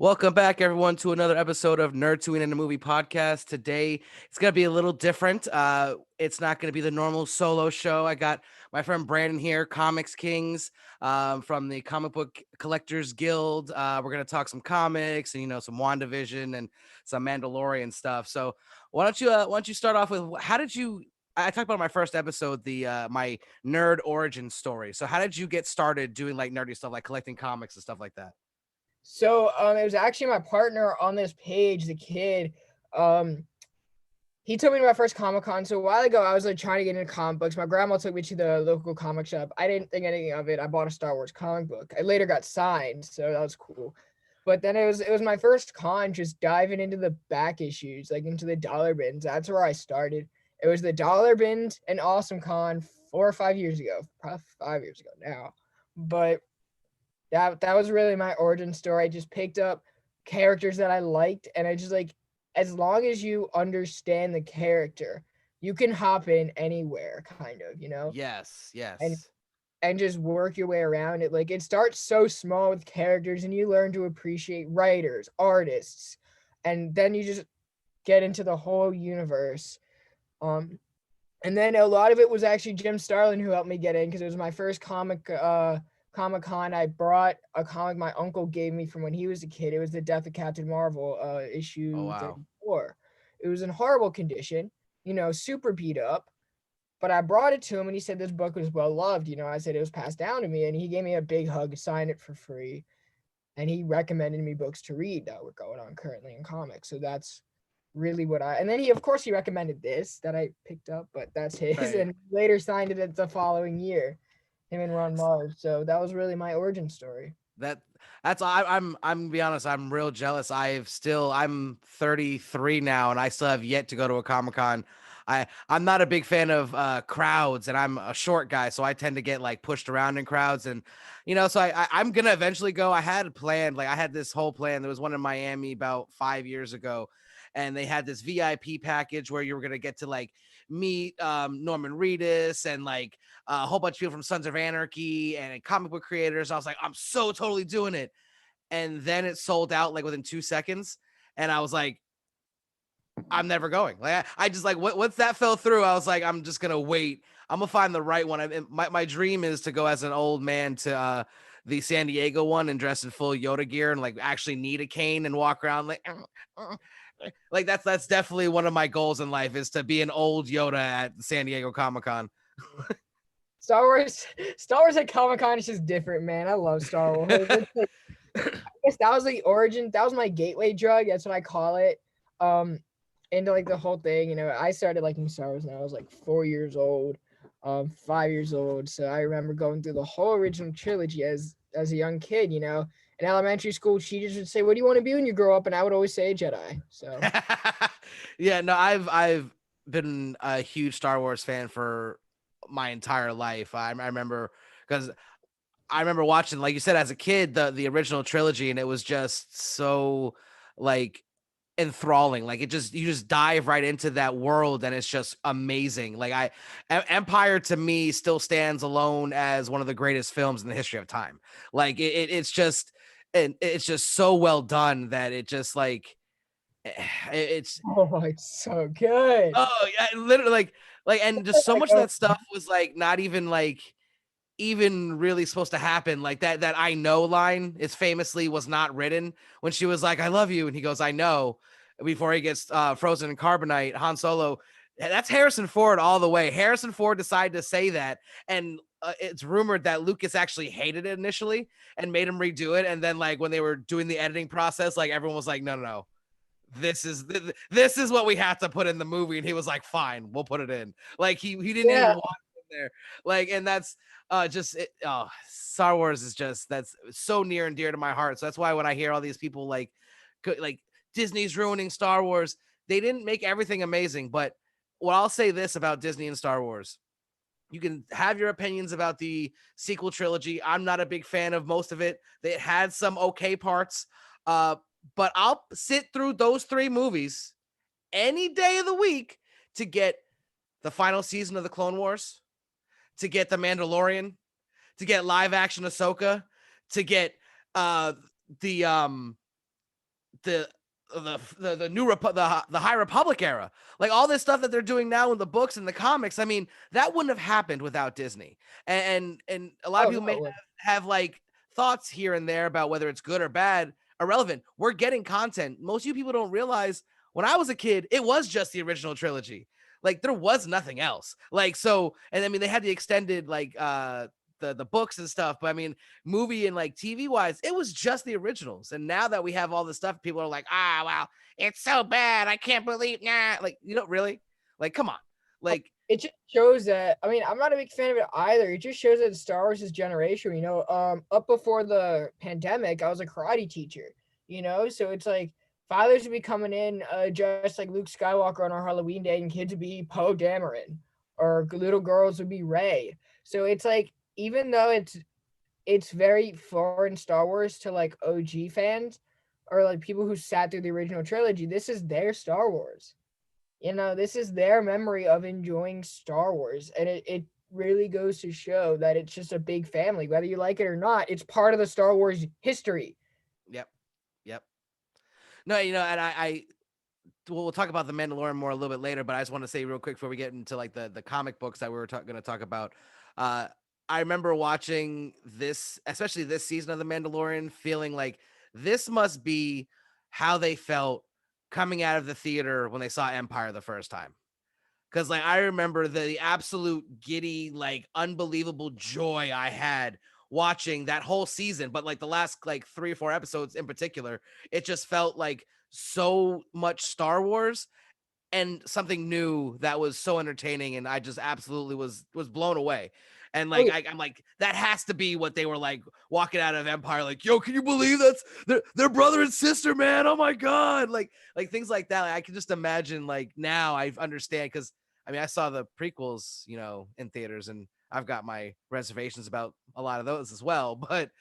Welcome back, everyone, to another episode of Nerdtooine and the Movie Podcast. Today, it's going to be a little different. It's not going to be the normal solo show. I got my friend Brandon here, Comics Kings, from the Comic Book Collectors Guild. We're going to talk some comics and, some WandaVision and some Mandalorian stuff. So why don't you start off with how did you? I talked about my first episode, my nerd origin story. So how did you get started doing like nerdy stuff, like collecting comics and stuff like that? It was actually my partner on this page, the kid. Um, he took me to my first Comic Con. So a while ago, I was like trying to get into comic books. My grandma took me to the local comic shop. I didn't think anything of it. I bought a Star Wars comic book. I later got signed, so that was cool. But then it was my first con, just diving into the back issues, like into the dollar bins. That's where I started. It was the dollar bins and Awesome Con 4 or 5 years ago, probably 5 years ago now. But that was really my origin story. I just picked up characters that I liked, and I just like, as long as you understand the character, you can hop in anywhere, kind of, Yes, and yes. and just work your way around it. Like, it starts so small with characters, and you learn to appreciate writers, artists, and then you just get into the whole universe. Um, and then a lot of it was actually Jim Starlin who helped me get in, because it was my first Comic Con. I brought a comic my uncle gave me from when he was a kid. It was the Death of Captain Marvel, Oh issue wow. 34. It was in horrible condition, super beat up. But I brought it to him, and he said this book was well loved. I said it was passed down to me, and he gave me a big hug, signed it for free, and he recommended me books to read that were going on currently in comics. So that's really what and then of course he recommended this that I picked up, but that's his, Right. and later signed it the following year, him and Ron Mars. So that was really my origin story. That that's I'm gonna be honest, I'm real jealous. I'm 33 now and I still have yet to go to a Comic-Con. I'm not a big fan of crowds, and I'm a short guy, so I tend to get like pushed around in crowds, and so I'm gonna eventually go. I had this whole plan. There was one in Miami about 5 years ago, and they had this VIP package where you were gonna get to like meet Norman Reedus and like a whole bunch of people from Sons of Anarchy and comic book creators. I was like, I'm so totally doing it. And then it sold out like within 2 seconds. And I was like, I'm never going. Like I just like once that fell through, I was like, I'm just gonna wait. I'm gonna find the right one. My dream is to go as an old man to the San Diego one and dress in full Yoda gear and like actually need a cane and walk around like that's definitely one of my goals in life, is to be an old Yoda at the San Diego Comic Con. Star Wars, Star Wars at Comic Con is just different, man. I love Star Wars. It's like, I guess that was the origin. That was my gateway drug. That's what I call it. Um, into like the whole thing. I started liking Star Wars when I was like 4 years old, 5 years old. So I remember going through the whole original trilogy as a young kid. In elementary school, teachers would say, "What do you want to be when you grow up?" And I would always say Jedi. So Yeah, no, I've been a huge Star Wars fan for my entire life. I remember because I remember watching, like you said, as a kid, the original trilogy, and it was just so like enthralling. Like you just dive right into that world, and it's just amazing. Empire to me still stands alone as one of the greatest films in the history of time. Like it's just so well done that it just like it's oh, it's so good. oh yeah, literally like and just so Like, much of that stuff was like not even like even really supposed to happen. Like that I know line is famously was not written when she was like, I love you, and he goes, I know, before he gets frozen in carbonite. Han Solo, that's Harrison Ford all the way. Harrison Ford decided to say that, and it's rumored that Lucas actually hated it initially and made him redo it, and then like when they were doing the editing process, like everyone was like, no, this is what we have to put in the movie, and he was like, fine, we'll put it in. Like he didn't even yeah. want it in there. Like, and that's Star Wars is just, that's so near and dear to my heart. So that's why when I hear all these people like Disney's ruining Star Wars, they didn't make everything amazing. But what I'll say this about Disney and Star Wars: you can have your opinions about the sequel trilogy. I'm not a big fan of most of it. They had some okay parts. But I'll sit through those three movies any day of the week to get the final season of the Clone Wars, to get the Mandalorian, to get live action Ahsoka, to get uh the the new the High Republic era, like all this stuff that they're doing now in the books and the comics. I mean, that wouldn't have happened without Disney. And a lot of people may have like thoughts here and there about whether it's good or bad. Irrelevant. We're getting content. Most of you people don't realize when I was a kid, it was just the original trilogy. Like there was nothing else. Like so, and I mean they had the extended like the books and stuff, but I mean movie and like TV wise, it was just the originals. And now that we have all this stuff, people are like, wow, it's so bad. I can't believe like you don't really like come on. Like it just shows that I mean I'm not a big fan of it either. It just shows that Star Wars is generation, you know. Up before the pandemic, I was a karate teacher, you know, so it's like fathers would be coming in dressed like Luke Skywalker on our Halloween day, and kids would be Poe Dameron, or little girls would be Rey. So it's like even though it's very foreign Star Wars to like OG fans or like people who sat through the original trilogy, this is their Star Wars. You know, this is their memory of enjoying Star Wars. And it really goes to show that it's just a big family. Whether you like it or not, it's part of the Star Wars history. Yep. No, you know, and we'll talk about the Mandalorian more a little bit later, but I just want to say real quick before we get into like the comic books that we were going to talk about. I remember watching this, especially this season of the Mandalorian, feeling like this must be how they felt coming out of the theater when they saw Empire the first time. Cause like I remember the absolute giddy, like unbelievable joy I had watching that whole season, but like the last like 3 or 4 episodes in particular, it just felt like so much Star Wars and something new that was so entertaining, and I just absolutely was blown away. And like I'm like that has to be what they were like walking out of Empire, like, yo, can you believe that's their brother and sister, man? Oh my god, like things like that. Like, I can just imagine. Like now I understand, because I mean I saw the prequels, you know, in theaters, and I've got my reservations about a lot of those as well. But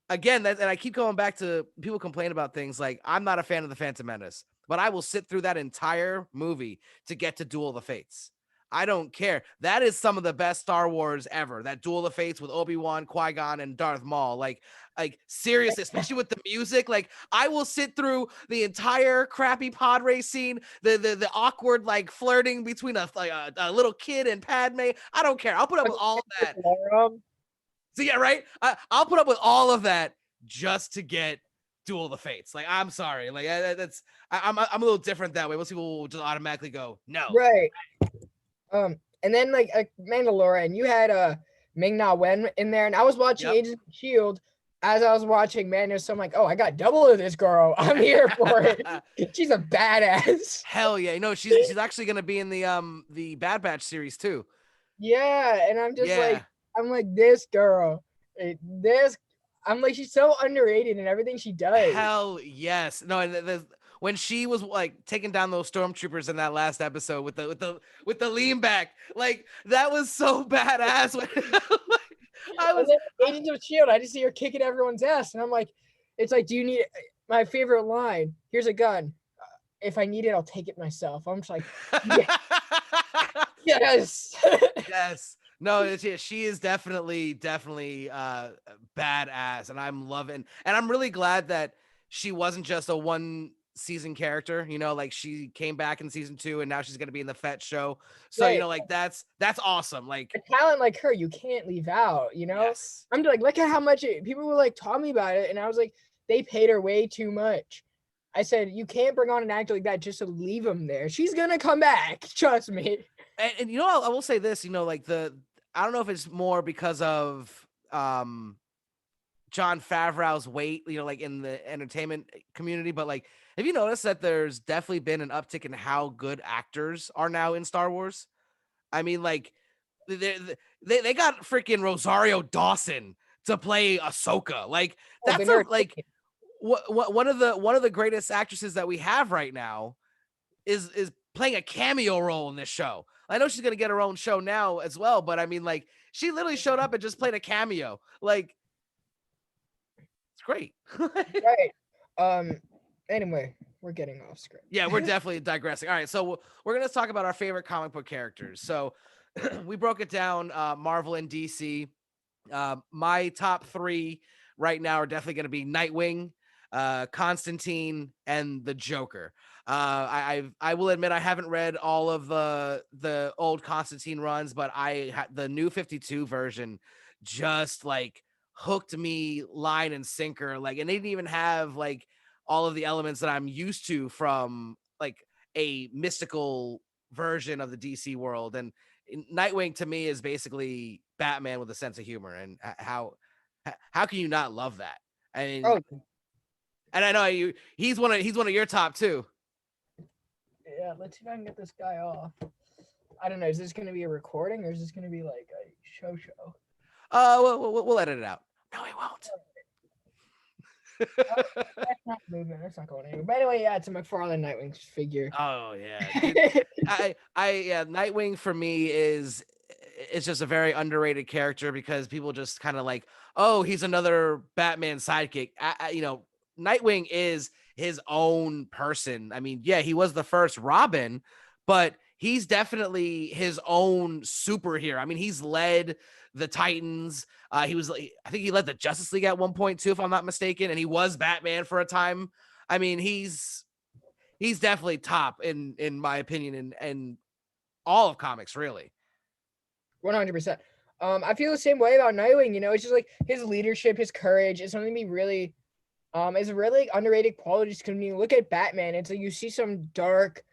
again, and I keep going back to people complain about things like I'm not a fan of the Phantom Menace, but I will sit through that entire movie to get to Duel of the Fates. I don't care. That is some of the best Star Wars ever. That Duel of the Fates with Obi-Wan, Qui-Gon, and Darth Maul. Like seriously, especially with the music. Like I will sit through the entire crappy pod race scene, the awkward like flirting between a little kid and Padme. I don't care. I'll put up with all of that. So yeah, right. I'll put up with all of that just to get Duel of the Fates. Like I'm sorry. Like I'm a little different that way. Most people will just automatically go no. Right. And then like Mandalorian, you had Ming-Na Wen in there, and I was watching Agents of S.H.I.E.L.D. as I was watching Mando, so I'm like, oh, I got double of this girl. I'm here for it. She's a badass. Hell yeah. No, she's actually gonna be in the Bad Batch series too. Yeah, and I'm just like, this girl. I'm like, she's so underrated in everything she does. Hell yes. No, and when she was like taking down those stormtroopers in that last episode with the lean back, like that was so badass. Agents of S.H.I.E.L.D. I just see her kicking everyone's ass, and I'm like, it's like, do you need my favorite line? Here's a gun. If I need it, I'll take it myself. I'm just like, yes. Yes. No, she is definitely badass, and I'm loving, and I'm really glad that she wasn't just a one season character, you know, like she came back in season 2 and now she's going to be in the Fett show. So, you know, like that's awesome. Like a talent like her, you can't leave out, you know. Yes. I'm like, look at how much people were like taught me about it, and I was like, they paid her way too much. I said, you can't bring on an actor like that just to leave him there. She's gonna come back, trust me. And you know, I will say this, you know, like I don't know if it's more because of Jon Favreau's weight, you know, like in the entertainment community, but like, have you noticed that there's definitely been an uptick in how good actors are now in Star Wars? I mean, like they got freaking Rosario Dawson to play Ahsoka. Like that's one of the greatest actresses that we have right now is playing a cameo role in this show. I know she's gonna get her own show now as well, but I mean, like she literally showed up and just played a cameo. Like it's great. Right. Anyway, we're getting off script. Yeah, we're definitely digressing. All right, so we're gonna talk about our favorite comic book characters. So we broke it down, Marvel and DC. My top 3 right now are definitely gonna be Nightwing, Constantine, and the Joker. I will admit I haven't read all of the old Constantine runs, but the new 52 version just like hooked me line and sinker. Like, and they didn't even have like all of the elements that I'm used to from like a mystical version of the DC world. And Nightwing to me is basically Batman with a sense of humor. And how can you not love that? I mean, Oh, and I know he's one of your top too. yeah. Let's see if I can get this guy off. I don't know. Is this going to be a recording or is this going to be like a show? We'll edit it out. No, he won't. That's not moving. That's not going anywhere. But anyway, yeah, it's a McFarlane Nightwing figure. Oh yeah, yeah. Nightwing for me is just a very underrated character because people just kind of like, oh, he's another Batman sidekick. Nightwing is his own person. I mean, yeah, he was the first Robin, but he's definitely his own superhero. I mean, he's led the Titans. I think he led the Justice League at one point too, if I'm not mistaken, and he was Batman for a time. I mean, he's definitely top in my opinion in all of comics, really. 100%. I feel the same way about Nightwing. You know, it's just like his leadership, his courage is something to be really, is a really underrated quality. Because when you look at Batman, it's like you see some dark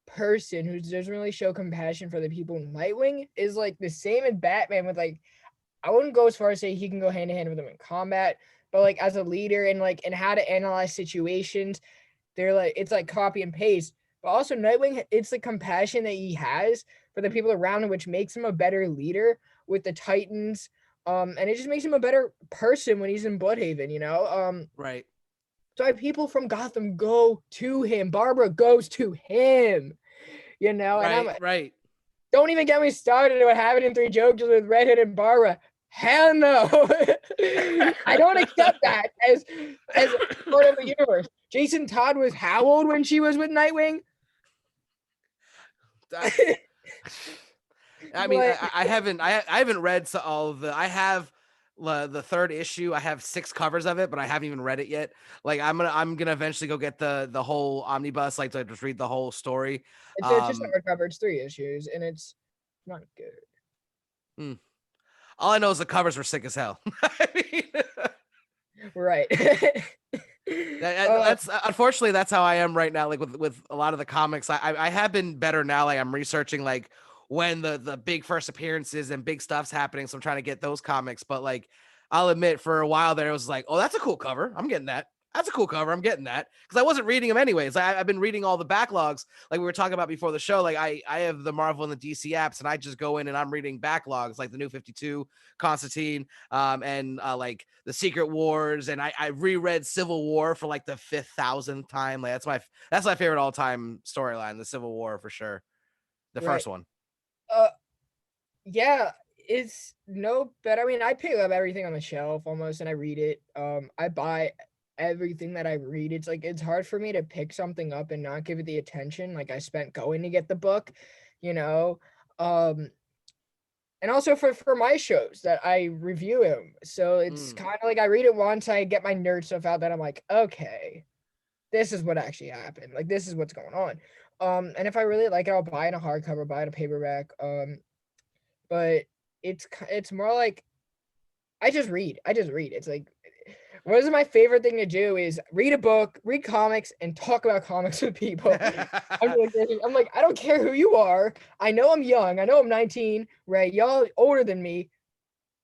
person who doesn't really show compassion for the people. Nightwing is like the same as Batman with like, I wouldn't go as far as say he can go hand in hand with them in combat, but like as a leader and how to analyze situations, they're like, it's like copy and paste. But also Nightwing, it's the compassion that he has for the people around him, which makes him a better leader with the Titans. And it just makes him a better person when he's in Bloodhaven, you know? Right. So people from Gotham go to him. Barbara goes to him, you know? Right, And right. Don't even get me started on what happened in Three Jokers with Redhead and Barbara. Hell no. I don't accept that as part of the universe. Jason Todd was how old when she was with Nightwing? I mean, I haven't read all of the. I have the third issue. I have 6 covers of it, but I haven't even read it yet. Like I'm gonna eventually go get the whole omnibus, like to just read the whole story. It's just not hardcover. It's 3 issues, and it's not good. All I know is the covers were sick as hell. I mean, right. that's unfortunately that's how I am right now. Like with a lot of the comics, I have been better now. Like I'm researching like when the big first appearances and big stuff's happening, so I'm trying to get those comics. But like I'll admit, for a while there, it was like, oh, that's a cool cover. I'm getting that. That's a cool cover. I'm getting that because I wasn't reading them anyways. I've been reading all the backlogs, like we were talking about before the show. Like I have the Marvel and the DC apps, and I just go in and I'm reading backlogs, like the New 52, Constantine, and like the Secret Wars, and I reread Civil War for like the 5,000th time. Like that's my favorite all time storyline, the Civil War for sure, the first one. Yeah, it's no better. I mean, I pick up everything on the shelf almost, and I read it. I buy everything that I read. It's like it's hard for me to pick something up and not give it the attention like I spent going to get the book, you know. And also for my shows that I review them. So it's kind of like I read it once, I get my nerd stuff out, then I'm like, okay, this is what actually happened. Like this is what's going on. And if I really like it, I'll buy it in a hardcover, buy it in a paperback. But it's more like I just read. It's like what is my favorite thing to do is read a book, read comics, and talk about comics with people. I'm like, I don't care who you are. I know I'm young. I know I'm 19, right? Y'all older than me,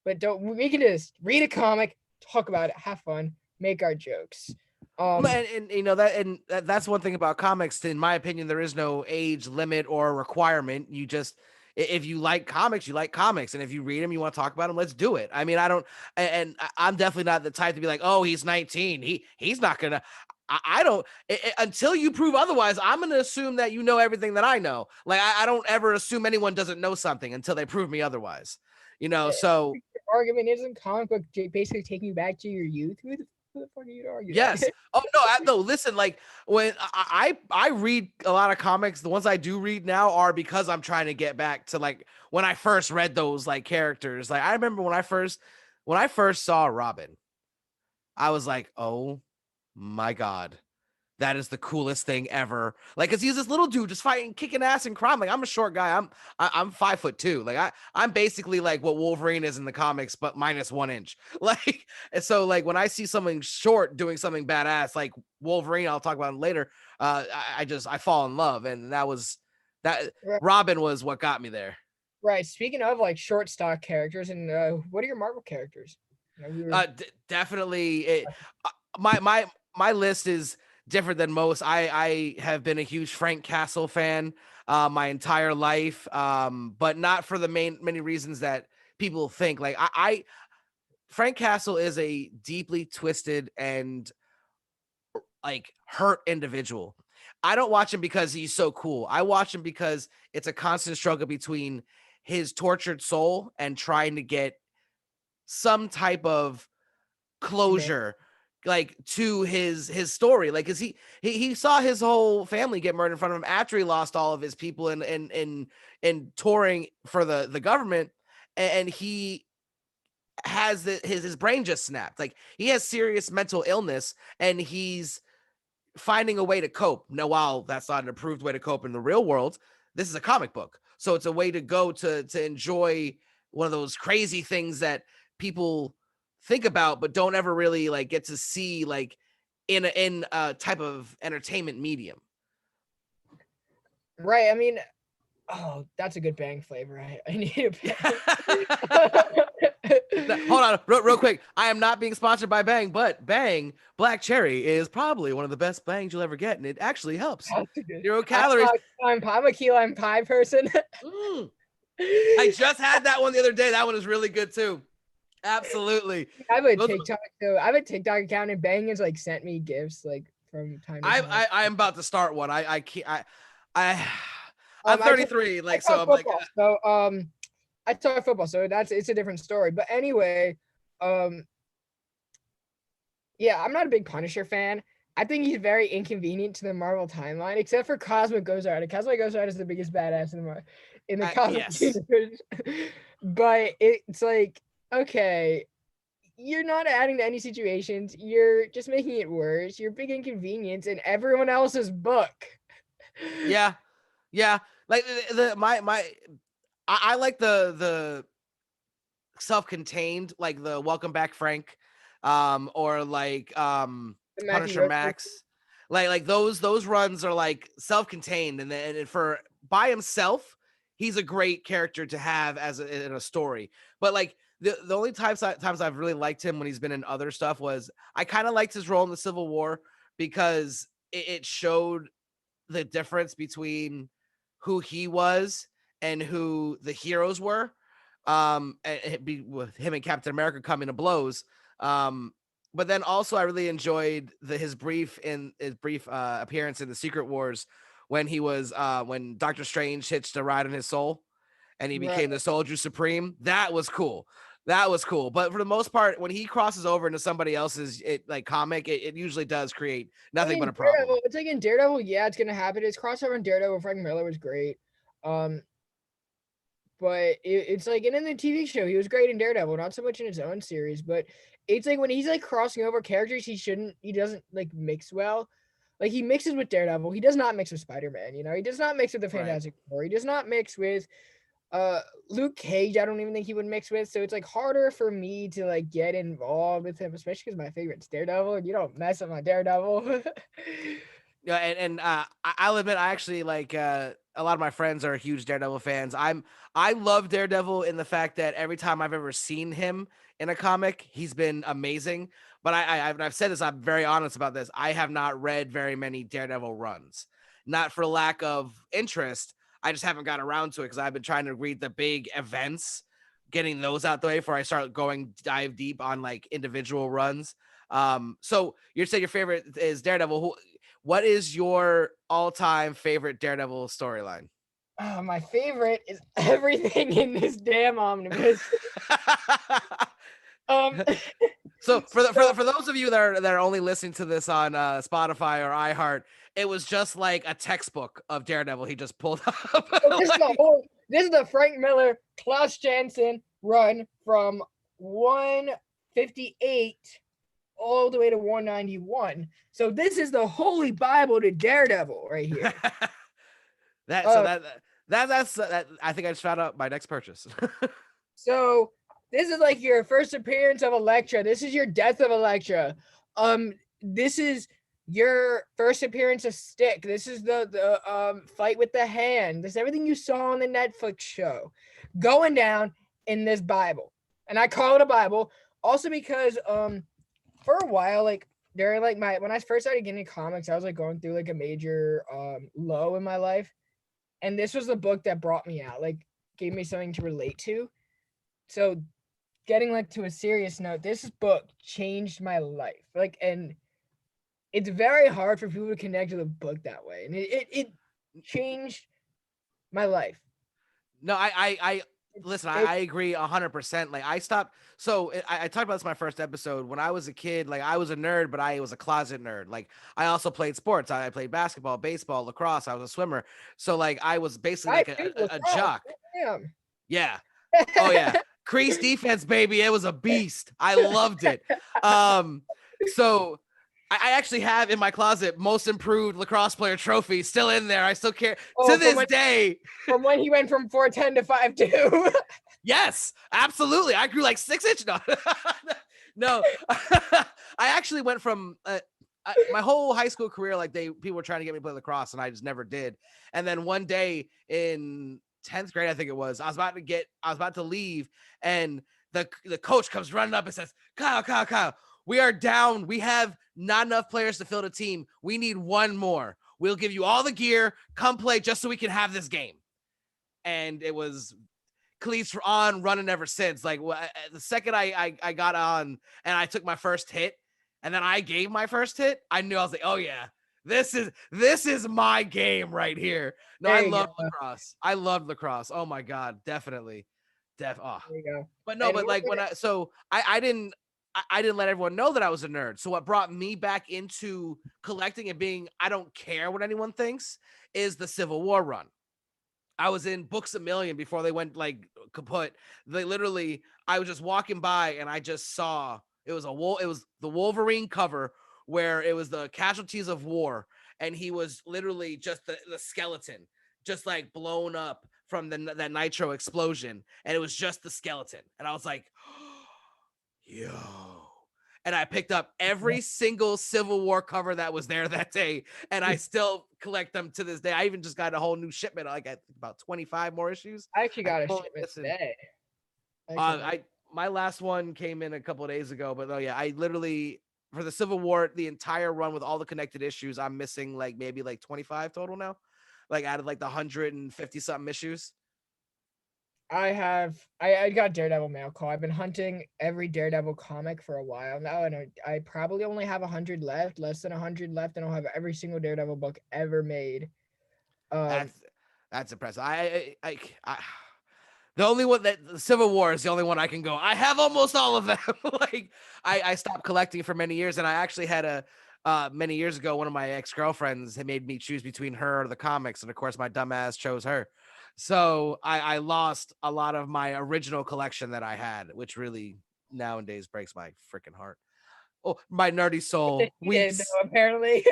but we can just read a comic, talk about it, have fun, make our jokes. And you know that's one thing about comics. In my opinion, there is no age limit or requirement. You just if you like comics, you like comics, and if you read them, you want to talk about them, let's do it. I mean, I'm definitely not the type to be like, oh, he's 19, he's not gonna. I don't until you prove otherwise. I'm gonna assume that you know everything that I know. Like I don't ever assume anyone doesn't know something until they prove me otherwise. You know, so argument isn't comic book basically taking you back to your youth. Who the fuck are you to argue? Yes. Oh no, listen, like when I read a lot of comics, the ones I do read now are because I'm trying to get back to like when I first read those like characters. Like I remember when I first saw Robin, I was like, oh my God. That is the coolest thing ever. Like, cause he's this little dude just fighting, kicking ass and crying. Like, I'm a short guy. I'm 5'2". Like, I'm basically like what Wolverine is in the comics, but minus 1 inch. Like, and so like when I see someone short doing something badass, like Wolverine, I'll talk about it later. I fall in love, and that Right. Robin was what got me there. Right. Speaking of like short stock characters, and what are your Marvel characters? You know, we were Definitely, my list is different than most. I have been a huge Frank Castle fan my entire life, but not for the many reasons that people think. Like I Frank Castle is a deeply twisted and like hurt individual. I don't watch him because he's so cool. I watch him because it's a constant struggle between his tortured soul and trying to get some type of closure like to his story. Like, cause he saw his whole family get murdered in front of him after he lost all of his people in touring for the government, and he has his brain just snapped. Like, he has serious mental illness, and he's finding a way to cope. Now, while that's not an approved way to cope in the real world, this is a comic book, so it's a way to go to enjoy one of those crazy things that people think about but don't ever really like get to see like in a type of entertainment medium. right. I mean, oh, that's a good Bang flavor. I need a Bang. Hold on, real quick. I am not being sponsored by Bang, but Bang Black Cherry is probably one of the best bangs you'll ever get, and it actually helps. 0 calories. I'm a key lime pie person. I just had that one the other day. That one is really good too. Absolutely. I have a TikTok. So I have a TikTok account, and Bang has like sent me gifts like from time to time. I'm about to start one. I can't. I'm 33. Like, so I'm football, like. So I talk football, so it's a different story. But anyway, yeah, I'm not a big Punisher fan. I think he's very inconvenient to the Marvel timeline, except for Cosmic Ghost Rider. Cosmic Ghost Rider is the biggest badass in the comic universe. But it's like, okay, you're not adding to any situations. You're just making it worse. You're big inconvenience in everyone else's book. Yeah. Like I like the self-contained, like the Welcome Back Frank, or like Punisher Max. Like those runs are like self-contained, and then for by himself, he's a great character to have as in a story. But like the only times I've really liked him when he's been in other stuff was I kind of liked his role in the Civil War because it showed the difference between who he was and who the heroes were. And it'd be with him and Captain America coming to blows. But then also I really enjoyed his brief appearance in the Secret Wars when he was when Doctor Strange hitched a ride on his soul and he became the Soldier Supreme. That was cool. But for the most part, when he crosses over into somebody else's comic, it usually does create nothing but a problem. It's like in Daredevil, yeah, it's gonna happen. His crossover in Daredevil, Frank Miller was great. But it's like, and in the TV show, he was great in Daredevil, not so much in his own series, but it's like when he's like crossing over characters, he doesn't like mix well. Like, he mixes with Daredevil. He does not mix with Spider-Man, you know? He does not mix with the Fantastic Four. He does not mix with Luke Cage. I don't even think he would mix with. So it's like harder for me to like get involved with him, especially because my favorite's Daredevil, and you don't mess with my Daredevil. Yeah, and I'll admit I actually like a lot of my friends are huge Daredevil fans. I love Daredevil in the fact that every time I've ever seen him in a comic, he's been amazing. But I've said this, I'm very honest about this. I have not read very many Daredevil runs, not for lack of interest. I just haven't gotten around to it because I've been trying to read the big events, getting those out the way before I start dive deep on like individual runs. So you're saying your favorite is Daredevil. What is your all-time favorite Daredevil storyline? My favorite is everything in this damn omnibus. So for those of you that are only listening to this on Spotify or iHeart, it was just like a textbook of Daredevil he just pulled up. This is the Frank Miller, Klaus Janson run from 158 all the way to 191. So this is the holy Bible to Daredevil right here. That I think I just found out my next purchase. So this is like your first appearance of Elektra. This is your death of Elektra. This is your first appearance of Stick. This is the fight with the hand. This is everything you saw on the Netflix show going down in this Bible. And I call it a Bible also because for a while, like during like when I first started getting comics, I was like going through like a major low in my life. And this was the book that brought me out, like gave me something to relate to. So getting like to a serious note, this book changed my life. Like, and it's very hard for people to connect with a book that way. And it changed my life. No, I listen, I agree 100%. Like I stopped. So I talked about this in my first episode. When I was a kid, like I was a nerd, but I was a closet nerd. Like I also played sports. I played basketball, baseball, lacrosse. I was a swimmer. So like I was basically like a jock. Damn. Yeah. Oh yeah. Crease defense, baby. It was a beast. I loved it. So I actually have in my closet most improved lacrosse player trophy still in there. I still care to this day. From when he went from 4'10" to 5'2". Yes, absolutely. I grew like 6 inches. No, I actually went from my whole high school career. Like people were trying to get me to play lacrosse, and I just never did. And then one day in 10th grade, I think it was, I was about to leave, and the coach comes running up and says, Kyle, we are down. We have not enough players to fill the team. We need one more. We'll give you all the gear. Come play just so we can have this game. And it was cleats on running ever since. Like the second I got on and I took my first hit, and then I gave my first hit, I knew I was like, oh yeah, this is my game right here. No, I love lacrosse. I loved lacrosse. Oh my God, definitely. There you go. But no, but like I didn't let everyone know that I was a nerd. So what brought me back into collecting and being, I don't care what anyone thinks, is the Civil War run. I was in Books A Million before they went like kaput. They literally, I was just walking by and I just saw it was the Wolverine cover where it was the casualties of war, and he was literally just the skeleton, just like blown up from that nitro explosion, and it was just the skeleton, and I was like, yo. And I picked up every single Civil War cover that was there that day, and I still collect them to this day. I even just got a whole new shipment. I got about 25 more issues. I actually got a shipment today. My last one came in a couple of days ago, but yeah, I literally, for the Civil War, the entire run with all the connected issues, I'm missing like maybe like 25 total now, like out of like the 150 something issues. I got Daredevil mail call. I've been hunting every Daredevil comic for a while now, and I probably only have 100 left, less than 100 left, and I'll have every single Daredevil book ever made. That's impressive. The only one that the Civil War is the only one I can go, I have almost all of them. Like I stopped collecting for many years, and I actually had many years ago, one of my ex-girlfriends had made me choose between her or the comics, and of course my dumbass chose her. So I lost a lot of my original collection that I had, which really nowadays breaks my freaking heart. Oh, my nerdy soul. Weeks. Apparently.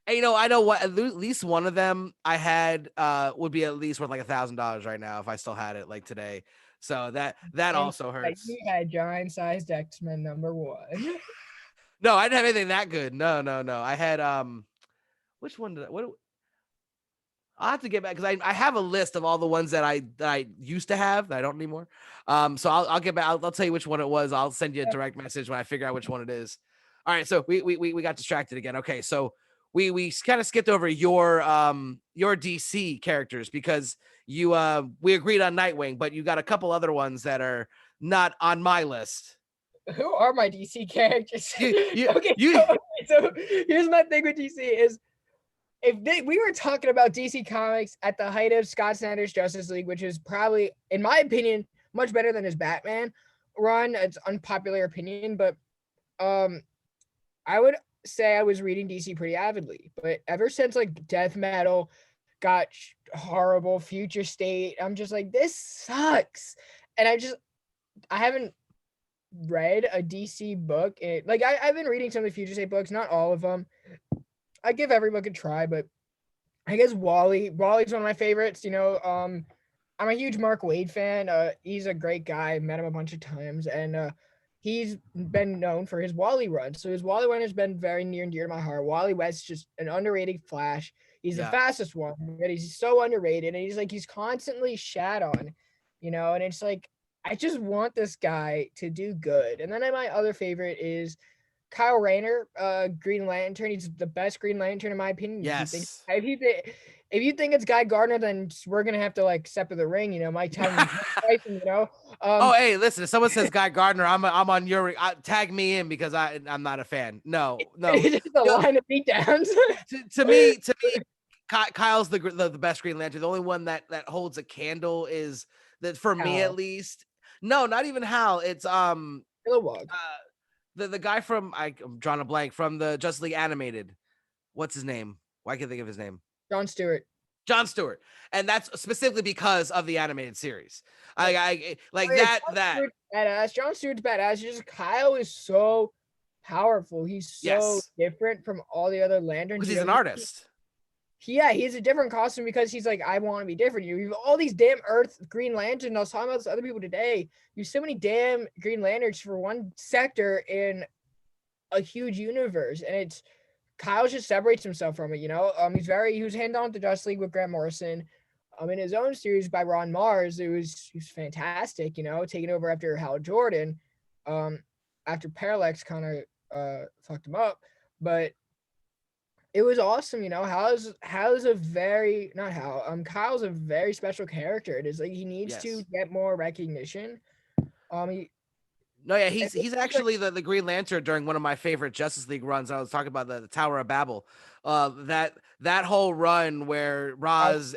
And, I know what, at least one of them I had would be at least worth like $1,000 right now if I still had it like today. So that also hurts. You had giant sized X-Men #1. No, I didn't have anything that good. No. I had which one did I'll have to get back because I have a list of all the ones that I used to have that I don't anymore. So I'll get back. I'll tell you which one it was. I'll send you a direct message when I figure out which one it is. All right. So we got distracted again. Okay. So we kind of skipped over your DC characters because we agreed on Nightwing, but you got a couple other ones that are not on my list. Who are my DC characters? So here's my thing with DC is, we were talking about DC Comics at the height of Scott Snyder's Justice League, which is probably, in my opinion, much better than his Batman run. It's unpopular opinion, but I would say I was reading DC pretty avidly. But ever since like Death Metal got horrible, Future State, I'm just like, this sucks. And I haven't read a DC book, and like I've been reading some of the Future State books, not all of them. I give every book a try, but I guess Wally's one of my favorites. I'm a huge Mark Waid fan. He's a great guy. Met him a bunch of times, and he's been known for his Wally run. So his Wally run has been very near and dear to my heart. Wally West's just an underrated Flash. He's the Yeah. fastest one, but he's so underrated, and he's constantly shat on, and it's like I just want this guy to do good. And then my other favorite is Kyle Rayner, Green Lantern. He's the best Green Lantern in my opinion. Yes. If you think it's Guy Gardner, then we're gonna have to like step in the ring. Mike Tyson. Oh, hey, listen. If someone says Guy Gardner, I'm on your tag me in because I'm not a fan. No. It's just a line of beatdowns. to me, Kyle's the best Green Lantern. The only one that holds a candle is that for me at least. No, not even Hal. It's Kilowog. The guy from I'm drawing a blank from the Justice League animated. What's his name? Why can't I think of his name? John Stewart. John Stewart, and that's specifically because of the animated series. I like John that. Stewart's badass. John Stewart's badass. Just Kyle is so powerful. He's so different from all the other lanterns. Because he's an artist. Yeah, he has a different costume because he's like, I want to be different. You have all these damn Earth Green Lanterns. I was talking about this to other people today. You have so many damn Green Lanterns for one sector in a huge universe, and it's Kyle just separates himself from it. He was hand on to Justice League with Grant Morrison. In his own series by Ron Mars, he was fantastic. Taking over after Hal Jordan, after Parallax kind of fucked him up, but it was awesome. Kyle's a very special character. It is like he needs to get more recognition. He's actually the Green Lantern during one of my favorite Justice League runs. I was talking about the Tower of Babel. That whole run where Ra's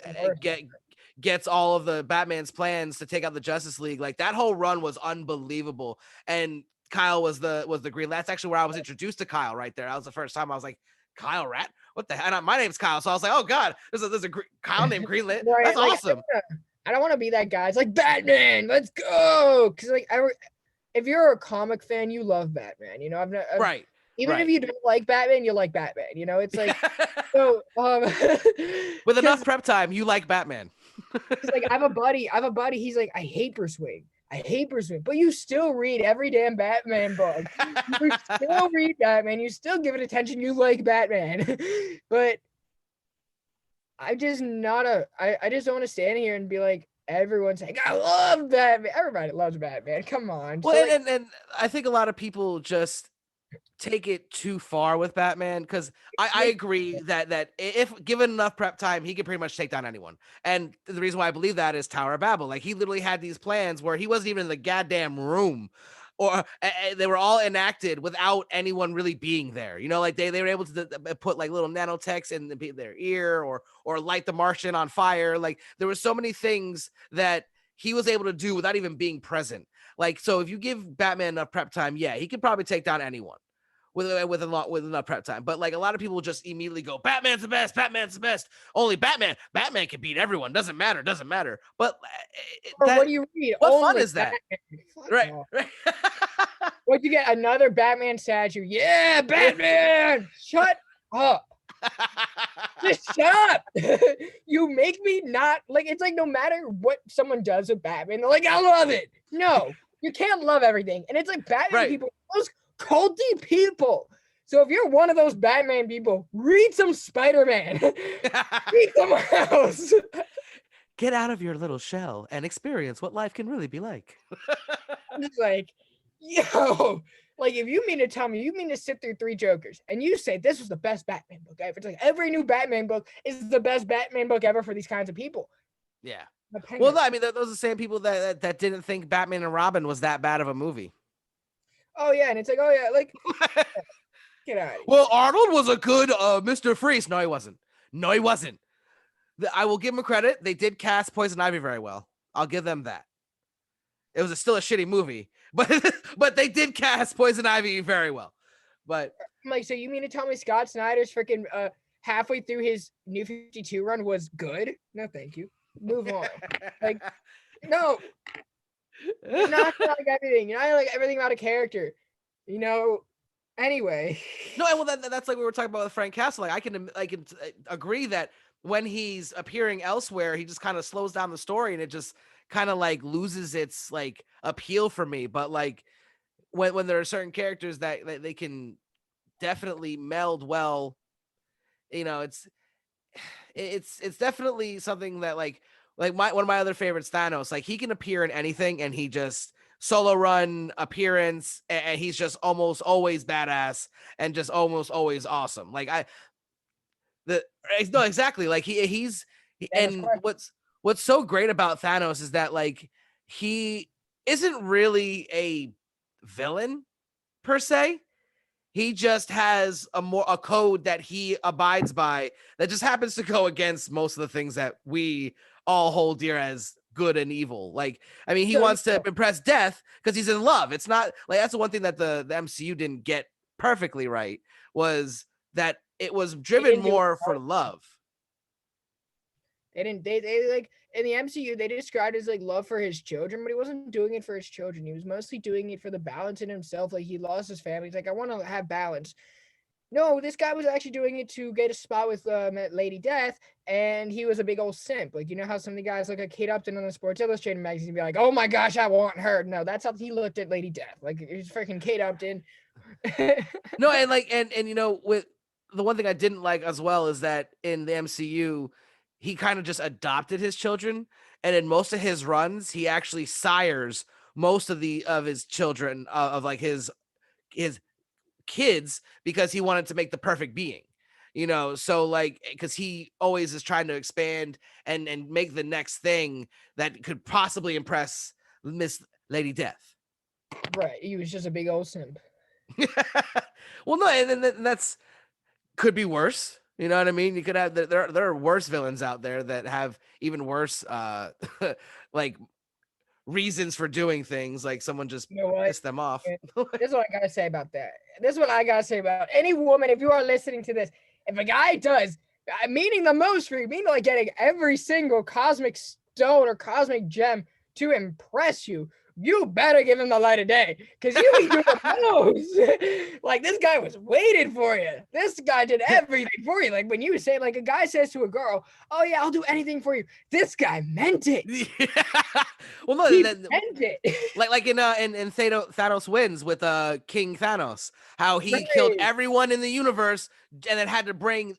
gets all of the Batman's plans to take out the Justice League, like that whole run was unbelievable. And Kyle was the Green. That's actually where I was introduced to Kyle right there. That was the first time I was like, Kyle Rat? What the hell? My name's Kyle. So I was like, oh God, there's a Kyle named Green Lantern. Right, that's awesome. I don't want to be that guy. It's like Batman, let's go. Because if you're a comic fan, you love Batman. Right. Even if you don't like Batman, you like Batman. It's like so. With enough prep time, you like Batman. It's like I have a buddy. He's like, I hate Bruce Wayne, but you still read every damn Batman book. You still read Batman. You still give it attention. You like Batman, but I just don't want to stand here and be like, everyone's saying, I love Batman. Everybody loves Batman. Come on. Well, and I think a lot of people just take it too far with Batman because I agree that if given enough prep time, he could pretty much take down anyone. And the reason why I believe that is Tower of Babel. Like he literally had these plans where he wasn't even in the goddamn room, or they were all enacted without anyone really being there. Like they were able to put like little nanotechs in their ear or light the Martian on fire. Like there were so many things that he was able to do without even being present. Like, so if you give Batman enough prep time, yeah, he could probably take down anyone with enough prep time. But like a lot of people just immediately go, Batman's the best. Batman's the best. Only Batman can beat everyone. Doesn't matter. But what do you read? What Only fun is that? Right. What you get? Another Batman statue? Yeah, Batman. Shut up. Just shut up. You make me not like. It's like no matter what someone does with Batman, they're like, I love it. No, you can't love everything. And it's like Batman people, those culty people. So if you're one of those Batman people, read some Spider-Man. Read somewhere else. Get out of your little shell and experience what life can really be like. I'm just like, yo, like if you mean to tell me, you mean to sit through 3 Jokers and you say this was the best Batman book ever. It's like every new Batman book is the best Batman book ever for these kinds of people. Yeah. Well, I mean, those are the same people that didn't think Batman and Robin was that bad of a movie. Oh yeah, and it's like, oh yeah, like get out of here. Well, Arnold was a good Mr. Freeze. No, he wasn't. I will give him credit. They did cast Poison Ivy very well. I'll give them that. It was still a shitty movie, but they did cast Poison Ivy very well. But I'm like, so you mean to tell me Scott Snyder's freaking halfway through his New 52 run was good? No, thank you. Move on. Like, no. You're not gonna like everything. You're not gonna like everything about a character. You know. Anyway. No, well, that's like we were talking about with Frank Castle. Like I can agree that when he's appearing elsewhere, he just kind of slows down the story, and it just kind of like loses its like appeal for me. But like when there are certain characters that they can definitely meld well, you know, it's definitely something that like one of my other favorites, Thanos. Like he can appear in anything, and he just solo run appearance, and he's just almost always badass and just almost always awesome. Like the no exactly like he's Thanos and Quest. what's so great about Thanos is that like he isn't really a villain per se. He just has a code that he abides by that just happens to go against most of the things that we all hold dear as good and evil. Like, I mean, he So wants to impress death because he's in love. It's not like that's the one thing that the MCU didn't get perfectly right, was that it was they driven didn't do it more for right. love. They didn't. They like in the MCU. They described his like love for his children, but he wasn't doing it for his children. He was mostly doing it for the balance in himself. Like he lost his family. He's like, I want to have balance. No, this guy was actually doing it to get a spot with Lady Death, and he was a big old simp. Like, you know how some of the guys look at Kate Upton on the Sports Illustrated magazine and be like, oh my gosh, I want her. No, that's how he looked at Lady Death. Like, it's freaking Kate Upton. No, and like and you know, with the one thing I didn't like as well is that in the MCU, he kind of just adopted his children, and in most of his runs, he actually sires most of his children of like his kids because he wanted to make the perfect being. You know, so like because he always is trying to expand and make the next thing that could possibly impress Miss Lady Death. Right. He was just a big old simp. Well, no, and that's could be worse. You know what I mean? You could have there are worse villains out there that have even worse like reasons for doing things, like someone just You know what? pissed them off. This is what I gotta say about that. This is what I gotta say about any woman. If you are listening to this, if a guy does, meaning the most for you, meaning like getting every single cosmic stone or cosmic gem to impress you, you better give him the light of day, because you be doing the most. Like this guy was waiting for you. This guy did everything for you. Like when you say, like a guy says to a girl, "Oh yeah, I'll do anything for you." This guy meant it. Well, no, He meant it. like in Thanos Wins with King Thanos, how he killed Right. everyone in the universe and then had to bring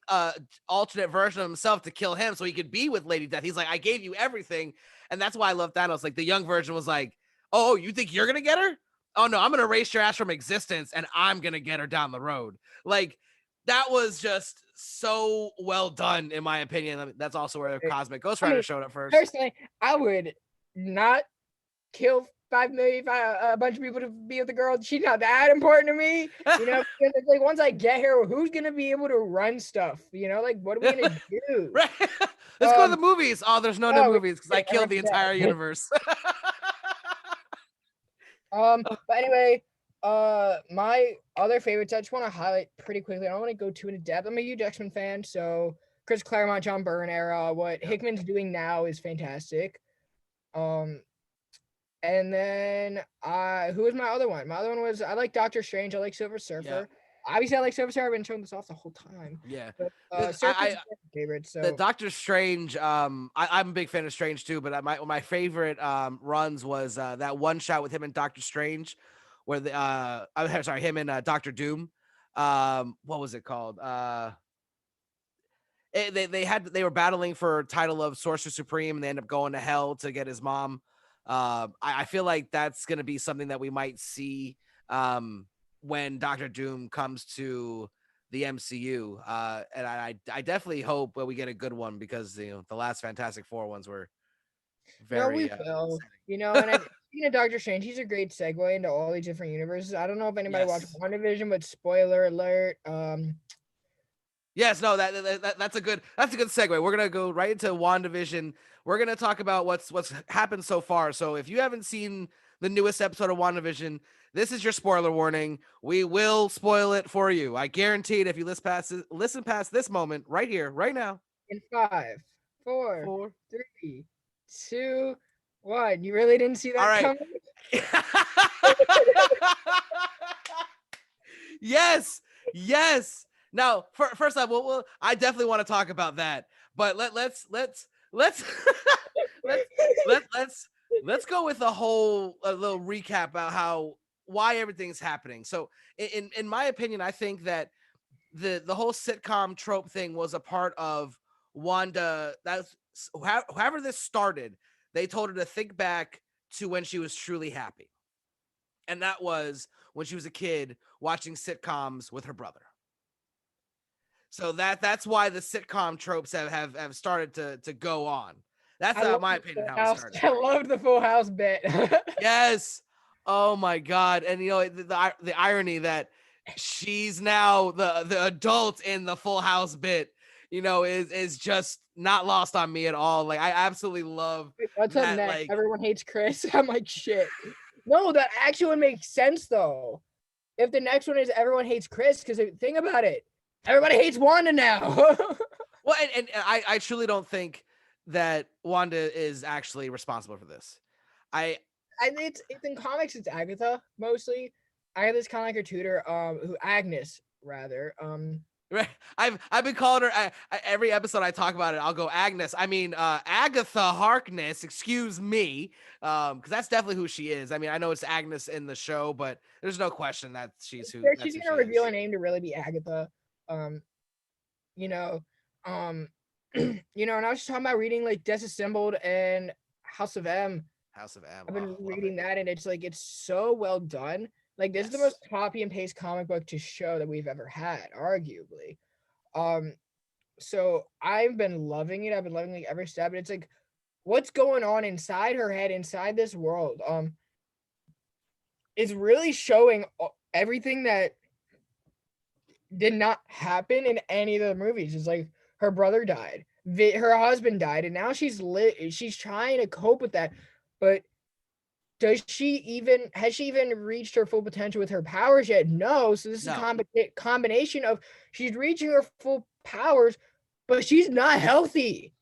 alternate version of himself to kill him so he could be with Lady Death. He's like, I gave you everything, and that's why I love Thanos. Like the young version was like, oh, you think you're gonna get her? Oh no, I'm gonna erase your ass from existence and I'm gonna get her down the road. Like that was just so well done, in my opinion. I mean, that's also where Cosmic Ghost Rider showed up first. Personally, I would not kill 5 million, a bunch of people to be with the girl. She's not that important to me, you know. Because it's like once I get here, who's gonna be able to run stuff? You know, like what are we gonna do? Right. Let's go to the movies. Oh, there's no new movies because I killed the entire that. universe. But anyway, my other favorites, I just want to highlight pretty quickly. I don't want to go too into depth. I'm a huge X-Men fan, so Chris Claremont, John Byrne era, what Hickman's doing now is fantastic. And then who was my other one? My other one was I like Doctor Strange. I like Silver Surfer. Obviously, I like Silver Surfer. I've been showing this off the whole time. Yeah. But Surfer's my favorite. So the Doctor Strange, I'm a big fan of Strange too, but my favorite runs was that one shot with him and Doctor Strange, where I'm sorry, him and Doctor Doom. What was it called? They were battling for title of Sorcerer Supreme, and they end up going to hell to get his mom. I feel like that's gonna be something that we might see when Doctor Doom comes to the MCU. And I definitely hope that we get a good one, because the last Fantastic Four ones were very no, we will. You know, and speaking of Doctor Strange, he's a great segue into all these different universes. I don't know if anybody watched WandaVision, but spoiler alert. Yes, no, that's a good segue. We're gonna go right into WandaVision. We're gonna talk about what's happened so far. So if you haven't seen the newest episode of WandaVision, this is your spoiler warning. We will spoil it for you. I guarantee it. If you listen past this moment right here, right now. In 5, 4, 3, 2, What? You really didn't see All that right. coming? Yes, yes. Now, first off, I definitely want to talk about that, but let's let's let's let's let's go with a little recap about how why everything's happening. So, in my opinion, I think that the whole sitcom trope thing was a part of Wanda. That's however this started. They told her to think back to when she was truly happy, and that was when she was a kid watching sitcoms with her brother. So that's why the sitcom tropes have started to go on. That's I love my the opinion Full how it House. started. I love the Full House bit. Yes. Oh my god. And the irony that she's now the adult in the Full House bit, is just not lost on me at all. Like I absolutely love What's up that. next? Like Everyone hates Chris. I'm like, shit. No, that actually would make sense though. If the next one is everyone hates Chris, because think about it, everybody hates Wanda now. well, and I truly don't think that Wanda is actually responsible for this. I It's in comics. It's Agatha mostly. Agatha's kind of like her tutor, who Agnes rather. Right. I've been calling her every episode I talk about it. I'll go Agnes. I mean Agatha Harkness. Excuse me, because that's definitely who she is. I mean, I know it's Agnes in the show, but there's no question that she's who She's she gonna reveal is. her name to really be Agatha. Um, you know, um, and I was just talking about reading like Disassembled and House of M. House of M. I've Oh, been love it. reading that, and it's like it's so well done. Like this is the Yes. most copy and paste comic book to show that we've ever had, arguably. Um, so I've been loving it. I've been loving like every step. And it's like what's going on inside her head, inside this world. Is really showing everything that did not happen in any of the movies. It's like her brother died, her husband died, and now she's lit. She's trying to cope with that, but has she even reached her full potential with her powers yet? No. So this is No. a combination of she's reaching her full powers, but she's not healthy.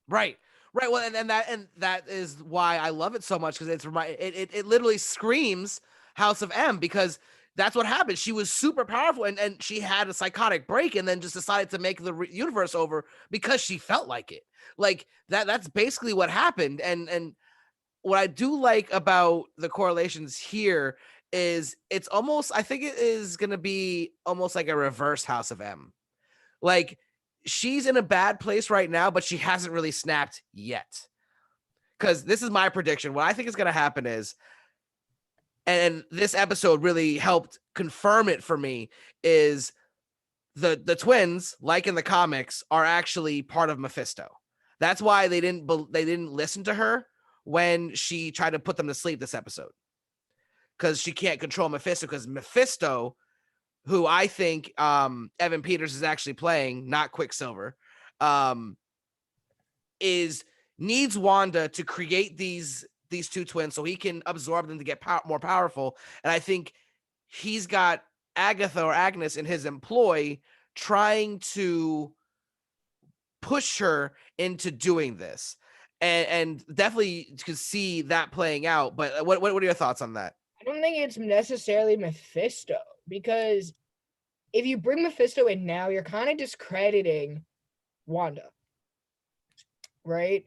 Right. Right. Well, and that is why I love it so much because it literally screams House of M because that's what happened. She was super powerful and she had a psychotic break and then just decided to make the universe over because she felt like it. Like that's basically what happened. And what I do like about the correlations here is it's almost I think it is going to be almost like a reverse House of M. Like she's in a bad place right now, but she hasn't really snapped yet. Because this is my prediction. What I think is going to happen is, and this episode really helped confirm it for me, is the twins, like in the comics, are actually part of Mephisto. That's why they didn't listen to her when she tried to put them to sleep this episode. Because she can't control Mephisto, because Mephisto, who I think Evan Peters is actually playing, not Quicksilver, um, is needs Wanda to create these two twins so he can absorb them to get more powerful. And I think he's got Agatha or Agnes in his employ trying to push her into doing this. And definitely could see that playing out. But what are your thoughts on that? I don't think it's necessarily Mephisto because if you bring Mephisto in now, you're kind of discrediting Wanda, right?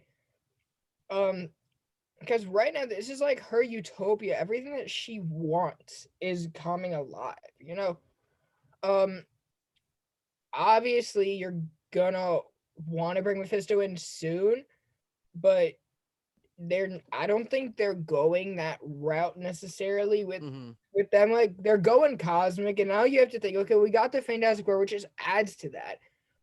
Because right now this is like her utopia. Everything that she wants is coming alive. Um, obviously you're gonna want to bring Mephisto in soon, but I don't think they're going that route necessarily with them. Like they're going cosmic, and now you have to think, okay, we got the Fantastic Four, which just adds to that.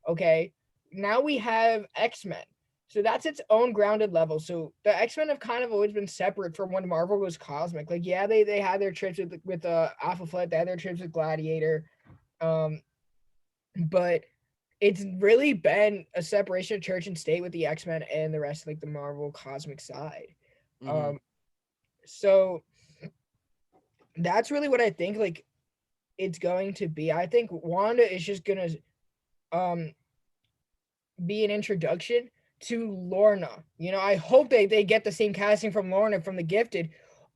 Okay, now we have X-Men. So that's its own grounded level. So the X-Men have kind of always been separate from when Marvel was cosmic. Like, yeah, they had their trips with Alpha Flight, they had their trips with Gladiator. But it's really been a separation of church and state with the X-Men and the rest of like the Marvel cosmic side. So that's really what I think like it's going to be. I think Wanda is just gonna be an introduction to Lorna. You know, I hope they get the same casting from Lorna from The Gifted.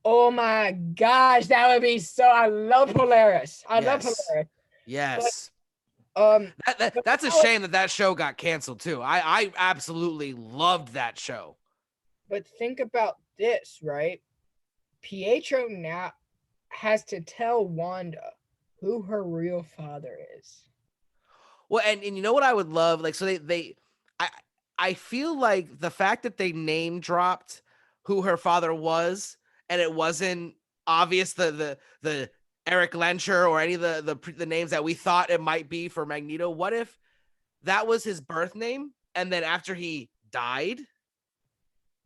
Oh my gosh, that would be so. I love Polaris. I love Yes. Polaris. But Yes. but That's a now, shame that show got canceled too. I absolutely loved that show. but think about this, right? Pietro now has to tell Wanda who her real father is. Well, and you know what I would love? Like, so I I feel like the fact that they name dropped who her father was, and it wasn't obvious the Eric Lencher or any of the names that we thought it might be for Magneto. What if that was his birth name, and then after he died,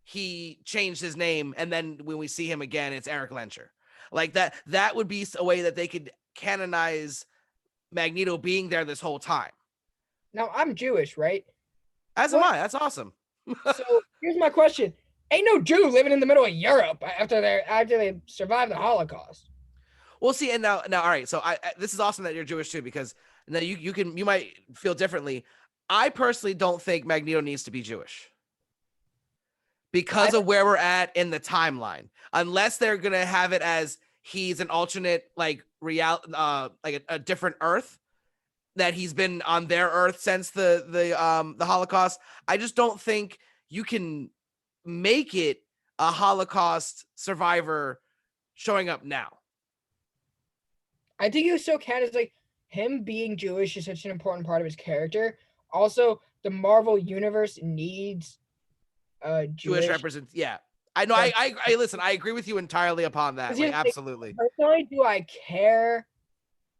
he changed his name, and then when we see him again, it's Eric Lencher. Like that would be a way that they could canonize Magneto being there this whole time. Now I'm Jewish, right? As am What? I. That's awesome. So here's my question: ain't no Jew living in the middle of Europe after they survived the Holocaust. We'll see. And now, all right. So this is awesome that you're Jewish too, because now you might feel differently. I personally don't think Magneto needs to be Jewish because of where we're at in the timeline. Unless they're gonna have it as he's an alternate, like like a different Earth, that he's been on their Earth since the Holocaust. I just don't think you can make it a Holocaust survivor showing up now. I think you still can. It's like him being Jewish is such an important part of his character. Also, the Marvel universe needs Jewish represent. Yeah, I know. I listen. I agree with you entirely upon that. Like, absolutely. Personally, do I care?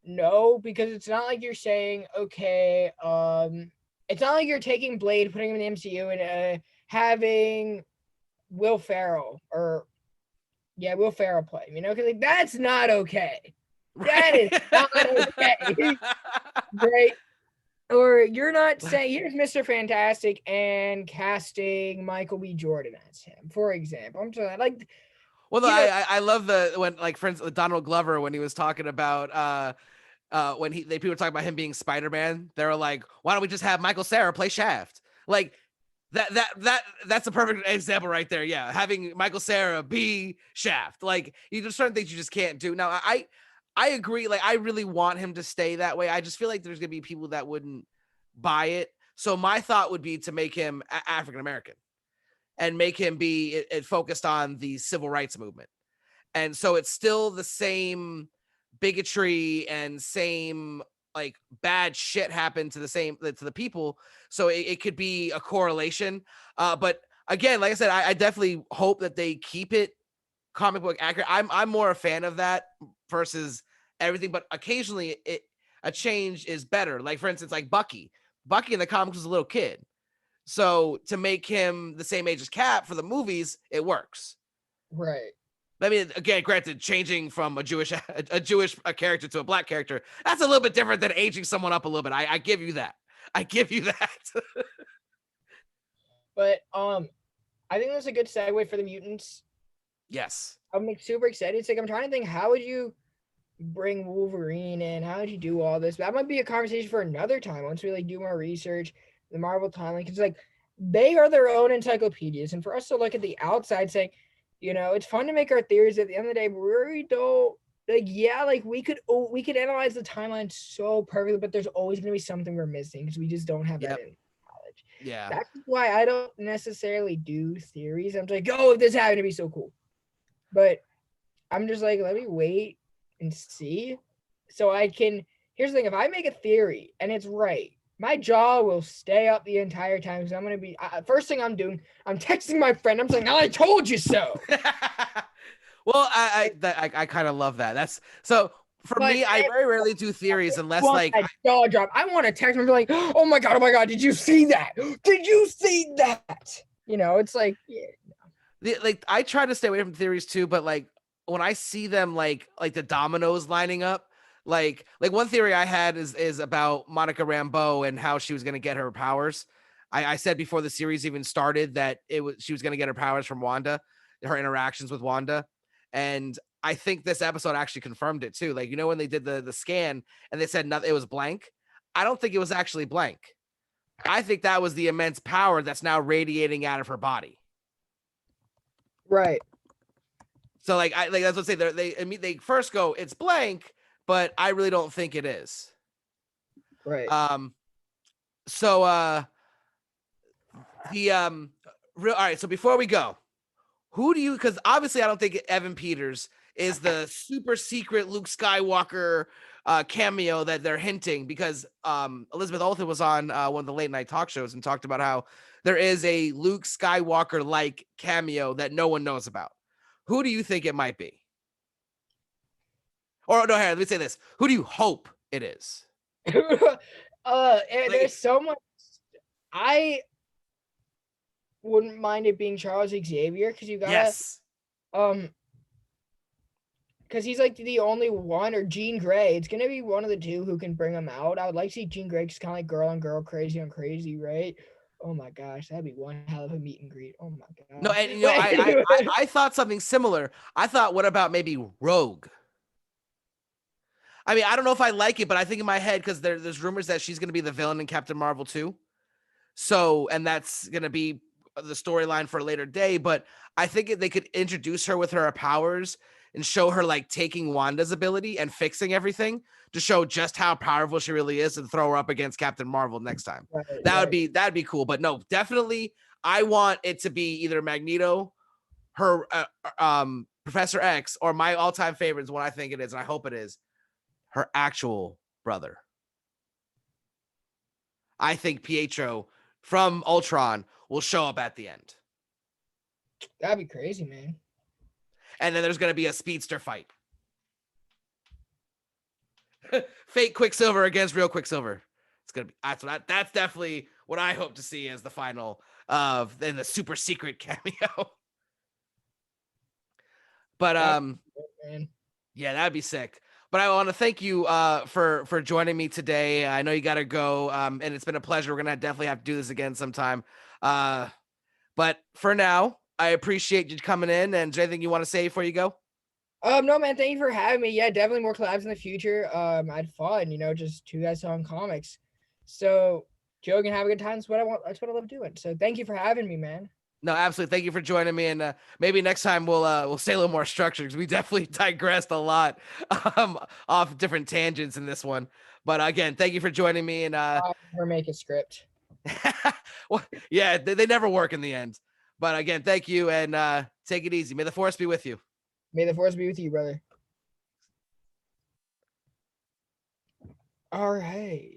No, because it's not like you're saying, okay, it's not like you're taking Blade, putting him in the MCU, and having Will Ferrell Will Ferrell play. You know, because like that's not okay. That is not okay. Right? Or you're not saying here's Mr. Fantastic and casting Michael B. Jordan as him, for example. I'm saying like. Well, no, I love when like friends Donald Glover when he was talking about when people were talking about him being Spider-Man, they were like, why don't we just have Michael Cera play Shaft? Like that's a perfect example right there. Yeah, having Michael Cera be Shaft. Like, there's certain things you just can't do. Now I agree. Like, I really want him to stay that way. I just feel like there's gonna be people that wouldn't buy it. So my thought would be to make him African American and make him be it focused on the civil rights movement. And so it's still the same bigotry and same like bad shit happened to the people. So it could be a correlation. But again, like I said, I definitely hope that they keep it comic book accurate. I'm more a fan of that versus everything, but occasionally a change is better. Like, for instance, like Bucky in the comics was a little kid. So to make him the same age as Cap for the movies, it works. Right. I mean, again, granted, changing from a Jewish character to a black character, that's a little bit different than aging someone up a little bit. I give you that. I give you that. But I think that's a good segue for the mutants. Yes. I'm like super excited. It's like I'm trying to think, how would you bring Wolverine in? How would you do all this? That might be a conversation for another time once we like do more research, the Marvel timeline, because like they are their own encyclopedias, and for us to look at the outside, saying, you know, it's fun to make our theories. At the end of the day, we really don't like. Yeah, like we could analyze the timeline so perfectly, but there's always going to be something we're missing because we just don't have that in knowledge. Yeah. That's why I don't necessarily do theories. I'm just like, oh, if this happened to be so cool, but I'm just like, let me wait and see, so I can. Here's the thing: if I make a theory and it's right, my jaw will stay up the entire time because I'm gonna be. First thing I'm doing, I'm texting my friend. I'm saying, "I told you so." Well, I kind of love that. That's so for me. I very rarely do theories unless like jaw drop. I want to text and be like, "Oh my god, did you see that? Did you see that?" You know, it's like, yeah. Like I try to stay away from theories too, but like when I see them like the dominoes lining up, like one theory I had is about Monica Rambeau and how she was going to get her powers. I said before the series even started that she was going to get her powers from Wanda, her interactions with Wanda. And I think this episode actually confirmed it too. Like, you know, when they did the scan and they said nothing, it was blank. I don't think it was actually blank. I think that was the immense power that's now radiating out of her body. Right. So like that's what I say. They first go, it's blank, but I really don't think it is. Right. So the all right. So before we go, who do you? Because obviously I don't think Evan Peters is the super secret Luke Skywalker cameo that they're hinting, because Elizabeth Olsen was on one of the late night talk shows and talked about how there is a Luke Skywalker like cameo that no one knows about. Who do you think it might be? Or no, here, let me say this. Who do you hope it is? There's so much. I wouldn't mind it being Charles Xavier, because you gotta Yes. because he's like the only one, or Jean Grey. It's gonna be one of the two who can bring him out. I would like to see Jean Grey, just kind of like girl on girl, crazy on crazy, right? Oh my gosh, that'd be one hell of a meet and greet. Oh my god. No, and I thought something similar. I thought, what about maybe Rogue? I mean, I don't know if I like it, but I think in my head, because there's rumors that she's going to be the villain in Captain Marvel 2. So, and that's going to be the storyline for a later day. But I think they could introduce her with her powers and show her like taking Wanda's ability and fixing everything to show just how powerful she really is, and throw her up against Captain Marvel next time. That'd be cool. But no, definitely, I want it to be either Magneto, her Professor X, or my all-time favorite is what I think it is, and I hope it is her actual brother. I think Pietro from Ultron will show up at the end. That'd be crazy, man. And then there's going to be a speedster fight. Fake Quicksilver against real Quicksilver. It's going to be that's definitely what I hope to see as the final of then the super secret cameo. But yeah, that'd be sick. But I want to thank you for joining me today. I know you got to go, and it's been a pleasure. We're gonna definitely have to do this again sometime. But for now, I appreciate you coming in. And is there anything you want to say before you go? No, man. Thank you for having me. Yeah, definitely more collabs in the future. I had fun. Just two guys talking comics. So Joe can have a good time. That's what I want. That's what I love doing. So thank you for having me, man. No, absolutely. Thank you for joining me, and maybe next time we'll stay a little more structured, because we definitely digressed a lot off different tangents in this one. But again, thank you for joining me. And we're making script. well, yeah, they never work in the end. But again, thank you, and take it easy. May the force be with you. May the force be with you, brother. All right.